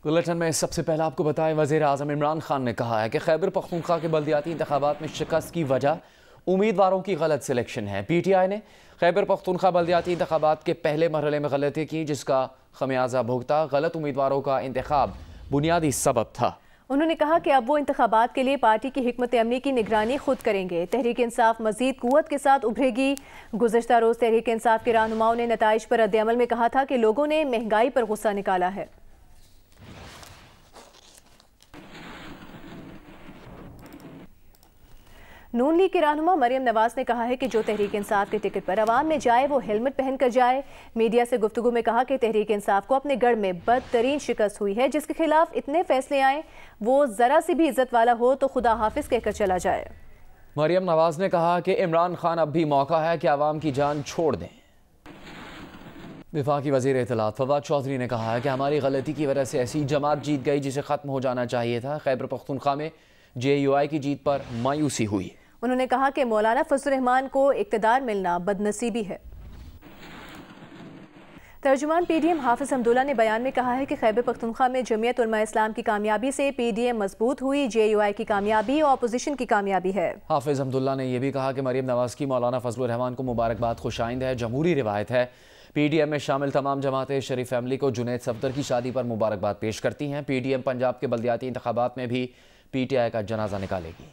Bulletin में सबसे पहले आपको बताएं, वज़ीर आज़म इमरान खान ने कहा है कि खैबर पख्तूनख्वा के बल्दियाती इंतखाबात में शिकस्त की वजह उम्मीदवारों की गलत सिलेक्शन है। PTI ने खैबर पख्तूनख्वा बल्दियाती इंतखाबात के पहले मरहले में गलती की, जिसका खमियाजा भुगता। गलत उम्मीदवारों का इंतखाब बुनियादी सबब था। उन्होंने कहा कि अब वो इंतखाबात के लिए पार्टी की हिकमत अमली की निगरानी खुद करेंगे। तहरीक इंसाफ मजीद कुव्वत के साथ उभरेगी। गुज़श्ता रोज़ तहरीक इंसाफ के रहनुमाओं ने नताइज पर रद्द-ए-अमल में कहा था कि लोगों ने महंगाई पर गुस्सा निकाला है। नून लीग के रहनुमा मरियम नवाज ने कहा है कि जो तहरीक इंसाफ के टिकट पर अवाम में जाए वो हेलमेट पहनकर जाए। मीडिया से गुफ्तगू में कहा कि तहरीक इंसाफ को अपने गढ़ में बदतरीन शिकस्त हुई है, जिसके खिलाफ इतने फैसले आए वो जरा सी भी इज्जत वाला हो तो खुदा हाफिज कहकर चला जाए। मरियम नवाज ने कहा कि इमरान खान अब भी मौका है कि अवाम की जान छोड़ दें। विफाकी वज़ीर इत्तलात फवाद चौधरी ने कहा है कि हमारी गलती की वजह से ऐसी जमात जीत गई जिसे ख़त्म हो जाना चाहिए था। खैबर पख्तूनख्वा में JUI की जीत पर मायूसी हुई। उन्होंने कहा कि मौलाना फजल रहमान को इक़्तिदार मिलना बदनसीबी है। तर्जुमान PDM हाफिज हमदुल्ला ने बयान में कहा है कि खैबर पख्तूनख्वा में जमीयत उलमा इस्लाम की कामयाबी से PDM मजबूत हुई। JUI की कामयाबी और अपोजिशन की कामयाबी है। हाफिज हमदुल्ला ने यह भी कहा कि मरियम नवाज की मौलाना फजल रहमान को मुबारकबाद खुशाइंद है। जमहूरी रिवायत है PDM में शामिल तमाम जमातें शरीफ फैमिली को जुनैद सफदर की शादी पर मुबारकबाद पेश करती हैं। PDM पंजाब के बल्दियाती इंतखाबात में भी PTI का जनाजा निकालेगी।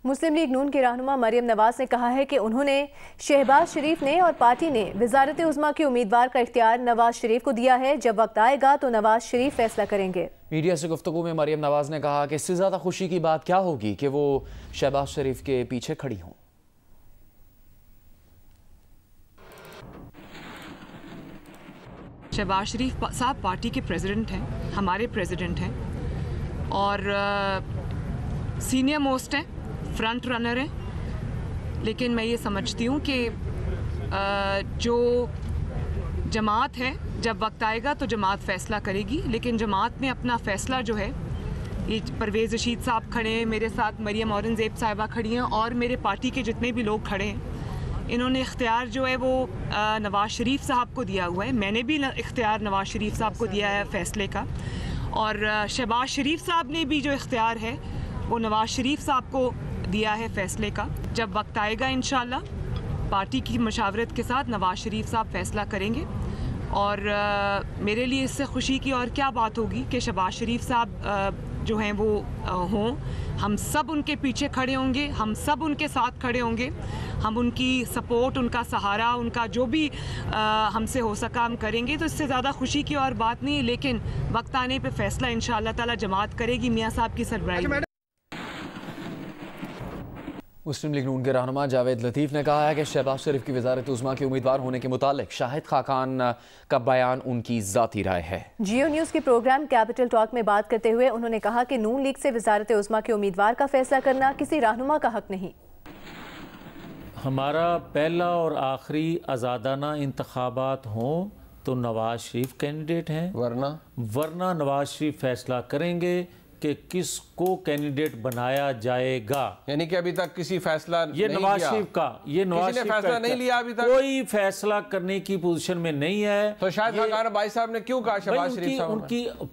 मुस्लिम लीग नून के रहनुमा मरियम नवाज ने कहा है कि उन्होंने शहबाज शरीफ ने और पार्टी ने वजारत उज़्मा के उम्मीदवार का इख्तियार नवाज शरीफ को दिया है। जब वक्त आएगा तो नवाज शरीफ फैसला करेंगे। मीडिया से गुफ्तगू में मरियम नवाज ने कहा कि इससे ज़्यादा खुशी की बात क्या होगी कि वो शहबाज शरीफ के पीछे खड़ी हों। शहबाज शरीफ साहब पार्टी के प्रेसिडेंट हैं, हमारे प्रेसिडेंट हैं और सीनियर मोस्ट हैं, फ्रंट रनर हैं। लेकिन मैं ये समझती हूँ कि जो जमात है, जब वक्त आएगा तो जमात फ़ैसला करेगी। लेकिन जमात ने अपना फ़ैसला जो है, ये परवेज़ रशीद साहब खड़े हैं, मेरे साथ मरियम औरंगज़ेब साहिबा खड़ी हैं और मेरे पार्टी के जितने भी लोग खड़े हैं, इन्होंने इख्तियार जो है वो नवाज़ शरीफ साहब को दिया हुआ है। मैंने भी इख्तियार नवाज़ शरीफ साहब को दिया है फ़ैसले का, और शहबाज शरीफ साहब ने भी जो इख्तियार है वो नवाज़ शरीफ साहब को दिया है फ़ैसले का। जब वक्त आएगा इंशाअल्लाह पार्टी की मशावरत के साथ नवाज़ शरीफ साहब फ़ैसला करेंगे। और मेरे लिए इससे खुशी की और क्या बात होगी कि शहबाज शरीफ साहब जो हैं वो हों। हम सब उनके पीछे खड़े होंगे, हम सब उनके साथ खड़े होंगे। हम उनकी सपोर्ट, उनका सहारा, उनका जो भी हमसे हो सका हम करेंगे। तो इससे ज़्यादा खुशी की और बात नहीं है। लेकिन वक्त आने पे फ़ैसला इंशाअल्लाह ताला जमात करेगी मियाँ साहब की सरबराही में। मुस्लिम लीग नून के रहनुमा जावेद लतीफ़ ने कहा है कि शहबाज शरीफ की वज़ारत उज़्मा के उम्मीदवार होने के मुतालिक शाहिद खाकान का बयान उनकी ज़ाती राय है। जियो न्यूज़ के प्रोग्राम कैपिटल टॉक में बात करते हुए उन्होंने कहा कि नून लीग से वज़ारत उज़्मा के उम्मीदवार का फैसला करना किसी रहनुमा का हक नहीं। हमारा पहला और आखिरी आज़ादाना इंतखाबात हों तो नवाज शरीफ कैंडिडेट हैं, वरना नवाज शरीफ फैसला करेंगे कि किसको कैंडिडेट बनाया जाएगा। यानी कि अभी तक किसी फैसला ये नहीं नवाज शरीफ का, ये नवाज शरीफ फैसला नहीं लिया अभी तक, कोई फैसला करने की पोजीशन में नहीं है। तो शायद खान भाई साहब ने क्यों कहा शहबाज शरीफ साहब?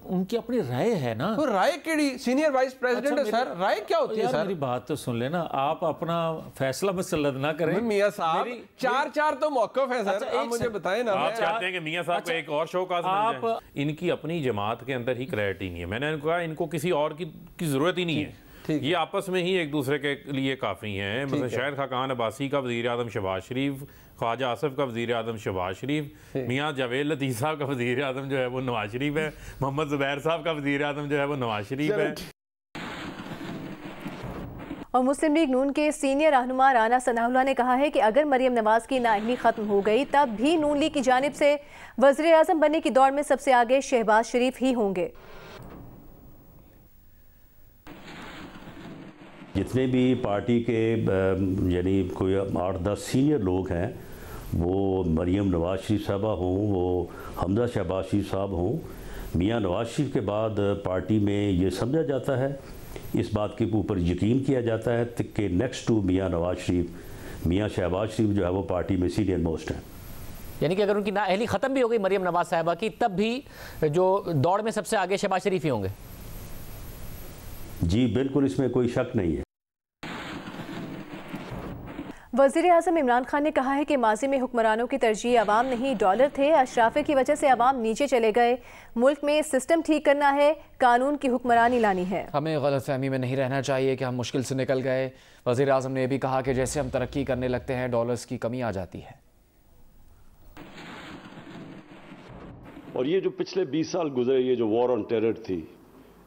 उनकी अपनी राय है ना। तो राय केड़ी, सीनियर वाइस प्रेसिडेंट है सर, राय क्या होती है सर? मेरी बात तो सुन लेना, आप अपना फैसला मुसल्लद ना करें। मियां साहब चार तो मौक़िफ़ है सर, आप मुझे बताएं ना। आप चाहते हैं कि मियां साहब को एक और शो का आप इनकी अपनी जमात के अंदर ही क्लैरिटी नहीं है। मैंने इनको कहा इनको किसी और की जरूरत ही नहीं है, ये आपस में ही एक दूसरे के लिए काफ़ी हैं। मतलब शाहिद खाकान अब्बासी का वज़ीर आज़म शहबाज शरीफ, ख्वाजा आसिफ का वज़ीर आज़म शहबाज शरीफ, मियाँ जावेद लतीफ़ साहब का वज़ीर आज़म जो है वो नवाज शरीफ है, मोहम्मद ज़ुबैर साहब का वज़ीर आज़म जो है वो नवाज शरीफ है। और मुस्लिम लीग नून के सीनियर रहनुमा राना सनाउल्लाह ने कहा है कि अगर मरियम नवाज की नाअहली ख़त्म हो गई तब भी नून लीग की जानिब से वज़ीर आज़म बनने की दौड़ में सबसे आगे शहबाज शरीफ ही होंगे। जितने भी पार्टी के यानी कोई 8-10 सीनियर लोग हैं, वो मरियम नवाज शरीफ साहबा हों, वो हमजा शहबाज शरीफ साहब हों, मियाँ नवाज शरीफ के बाद पार्टी में ये समझा जाता है, इस बात के ऊपर यकीन किया जाता है कि नेक्स्ट टू मियाँ नवाज शरीफ, मियाँ शहबाज शरीफ जो है वो पार्टी में सीनियर मोस्ट हैं। यानी कि अगर उनकी नाअहली ख़त्म भी हो गई मरियम नवाज साहिबा की, तब भी जो दौड़ में सबसे आगे शहबाज शरीफ ही होंगे। जी बिल्कुल, इसमें कोई शक नहीं है। वज़ीर-ए-आज़म इमरान खान ने कहा है कि माजी में हुक्मरानों की तरजीह अवाम नहीं डॉलर थे। अशराफे की वजह से अवाम नीचे चले गए। मुल्क में सिस्टम ठीक करना है, कानून की हुक्मरानी लानी है। हमें गलतफहमी में नहीं रहना चाहिए कि हम मुश्किल से निकल गए। वज़ीर-ए-आज़म ने यह भी कहा कि जैसे हम तरक्की करने लगते हैं डॉलर्स की कमी आ जाती है। और ये जो पिछले 20 साल गुजरे, ये जो वॉर ऑन टेरर थी,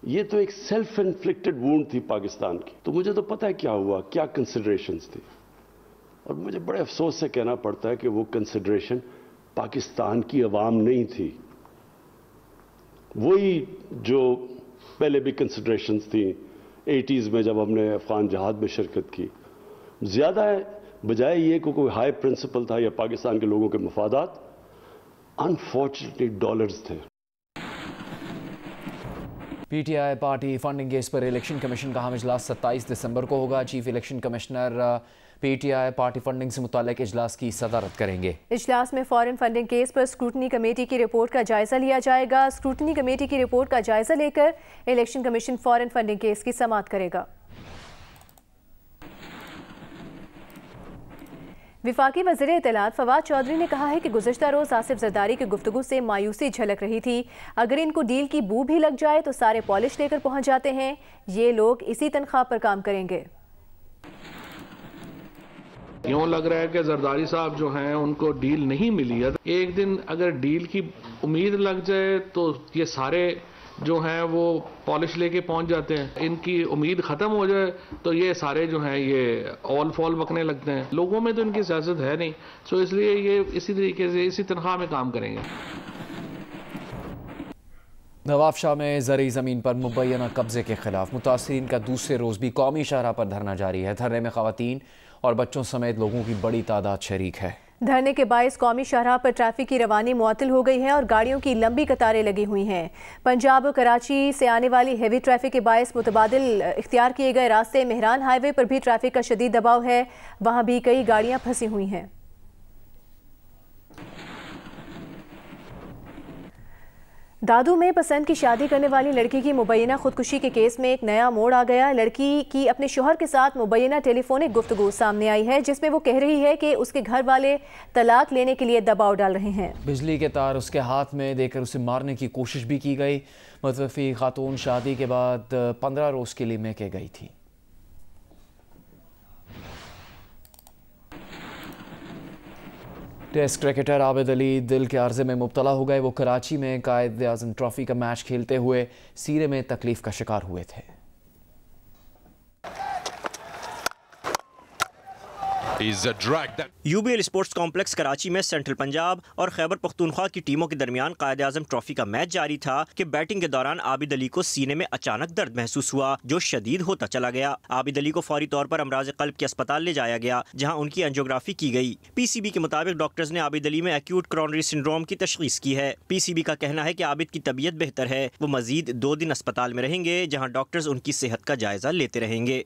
ये तो एक सेल्फ इन्फ्लिक्टेड वुंड थी पाकिस्तान की। तो मुझे तो पता है क्या हुआ, क्या कंसिडरेशंस थी, और मुझे बड़े अफसोस से कहना पड़ता है कि वो कंसिडरेशन पाकिस्तान की अवाम नहीं थी। वही जो पहले भी कंसिडरेशंस थी 80s में जब हमने अफगान जहाद में शिरकत की, ज़्यादा है बजाय ये कि कोई हाई प्रिंसिपल था या पाकिस्तान के लोगों के मफादात, अनफॉर्चुनेटली डॉलर्स थे। पीटीआई पार्टी फंडिंग केस पर इलेक्शन कमीशन का अहम इजलास 27 दिसंबर को होगा। Chief election commissioner PTI party funding से मुताल्लिक इजलास की सदारत करेंगे। इजलास में फॉरेन फंडिंग केस पर स्क्रूटनी कमेटी की रिपोर्ट का जायजा लिया जाएगा। स्क्रूटनी कमेटी की रिपोर्ट का जायजा लेकर election commission foreign funding case की समाअत करेगा। विफाकी वज़ीर इत्तलात फवाद चौधरी ने कहा है कि गुज़िश्ता रोज़ आसिफ ज़रदारी की गुफ्तगू से मायूसी झलक रही थी। अगर इनको डील की बू भी लग जाए तो सारे पॉलिश लेकर पहुंच जाते हैं। ये लोग इसी तनख्वाह पर काम करेंगे। यूँ लग रहा है कि जरदारी साहब जो हैं उनको डील नहीं मिली है। एक दिन अगर डील की उम्मीद लग जाए तो ये सारे जो हैं वो पॉलिश लेके पहुंच जाते हैं। इनकी उम्मीद ख़त्म हो जाए तो ये सारे जो हैं ये ऑल फॉल बकने लगते हैं। लोगों में तो इनकी सियासत है नहीं, सो इसलिए ये इसी तरीके से इसी तनख्वाह में काम करेंगे। नवाबशाह में ज़री ज़मीन पर मुबैना कब्जे के खिलाफ मुतासरीन का दूसरे रोज़ भी कौमी शाहराह पर धरना जारी है। धरने में ख़वातीन और बच्चों समेत लोगों की बड़ी तादाद शरीक है। धरने के बायस कौमी शाहराह पर ट्रैफिक की रवानी मुअत्तल हो गई है और गाड़ियों की लंबी कतारें लगी हुई हैं। पंजाब और कराची से आने वाली हेवी ट्रैफिक के बायस मुतबादिल इख्तियार किए गए रास्ते मेहरान हाईवे पर भी ट्रैफिक का शदीद दबाव है। वहाँ भी कई गाड़ियाँ फंसी हुई हैं। दादू में पसंद की शादी करने वाली लड़की की मुबैना खुदकुशी के केस में एक नया मोड़ आ गया। लड़की की अपने शोहर के साथ मुबैना टेलीफोनिक गुफ्तगू सामने आई है जिसमें वो कह रही है कि उसके घर वाले तलाक लेने के लिए दबाव डाल रहे हैं। बिजली के तार उसके हाथ में देकर उसे मारने की कोशिश भी की गई। मुतवफ़ी खातून शादी के बाद 15 रोज़ के लिए मैके गई थी। टेस्ट क्रिकेटर आबिद अली दिल के अर्ज़े में मुब्तला हो गए। वो कराची में कायद-ए-आज़म ट्रॉफी का मैच खेलते हुए सीने में तकलीफ का शिकार हुए थे। यूबीएल स्पोर्ट्स कॉम्प्लेक्स कराची में सेंट्रल पंजाब और खैबर पख्तूनख्वा की टीमों के दरमियान कायद-ए-आज़म ट्रॉफी का मैच जारी था कि बैटिंग के दौरान आबिद अली को सीने में अचानक दर्द महसूस हुआ जो शदीद होता चला गया। आबिद अली को फौरी तौर पर अमराज क़ल्ब के अस्पताल ले जाया गया जहां उनकी एंजियोग्राफी की गई। पीसीबी के मुताबिक डॉक्टर्स ने आबिद अली में एक्यूट कोरोनरी सिंड्रोम की तशख़ीस की है। पीसीबी का कहना है कि आबिद की तबीयत बेहतर है। वो मजीद 2 दिन अस्पताल में रहेंगे जहाँ डॉक्टर्स उनकी सेहत का जायजा लेते रहेंगे।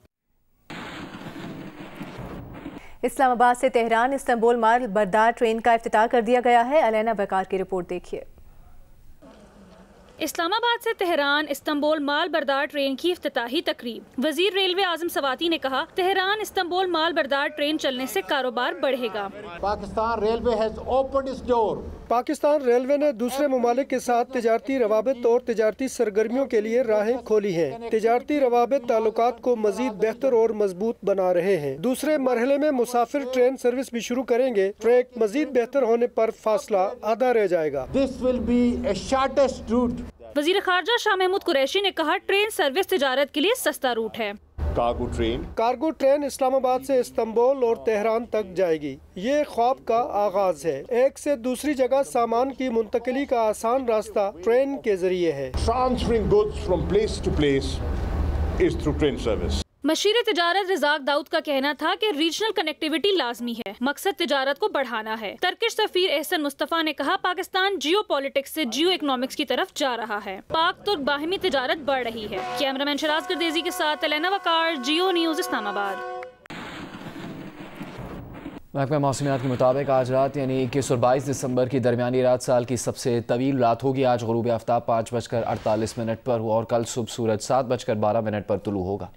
इस्लामाबाद से तेहरान इस्तांबुल माल बरदार ट्रेन का इफ्तिताह कर दिया गया है। अलैना वकार की रिपोर्ट देखिए। इस्लामाबाद से तेहरान इस्तांबुल माल बरदार ट्रेन की इफ्तिताही तकरीब। वजीर रेलवे आजम सवाती ने कहा तेहरान इस्तांबुल माल बरदार ट्रेन चलने से कारोबार बढ़ेगा। Pakistan railway has opened it's door. Pakistan railway ने दूसरे ममालिक के साथ तिजारती रवाबित और तिजारती सरगर्मियों के लिए राहें खोली हैं। तिजारती रवाबित ताल्लुकात को मजीद बेहतर और मजबूत बना रहे हैं। दूसरे मरहले में मुसाफिर ट्रेन सर्विस भी शुरू करेंगे। ट्रैक मजीद बेहतर होने पर फासला आधा रह जाएगा। This will be A shortest route. वजीर खारजा शाह महमूद कुरैशी ने कहा ट्रेन सर्विस तिजारत के लिए सस्ता रूट है। कार्गो ट्रेन इस्लामाबाद से इस्तांबुल और तेहरान तक जाएगी। ये ख्वाब का आगाज है। एक से दूसरी जगह सामान की मुंतकिली का आसान रास्ता ट्रेन के जरिए है। Transferring goods from place to place is through train service. मशीर तिजारत रिजाक दाऊद का कहना था कि रीजनल कनेक्टिविटी लाजमी है, मकसद तिजारत को बढ़ाना है। टर्किश सफीर एहसन मुस्तफा ने कहा पाकिस्तान जियो पॉलिटिक्स से जियो इकोनॉमिक्स की तरफ जा रहा है। पाक तुर्क बाहिमी तिजारत बढ़ रही है। कैमरामैन शराज गर्देजी के साथ अलैना वकार, जियो न्यूज इस्लामाबाद। महकमा मौसमियात के मुताबिक आज रात यानी 21 और 22 दिसंबर की दरमियानी रात साल की सबसे तवील रात होगी। आज गुरूब आफ्ताब 5:48 पर हुआ और कल सुबह सूरज 7:12 पर तुलू होगा।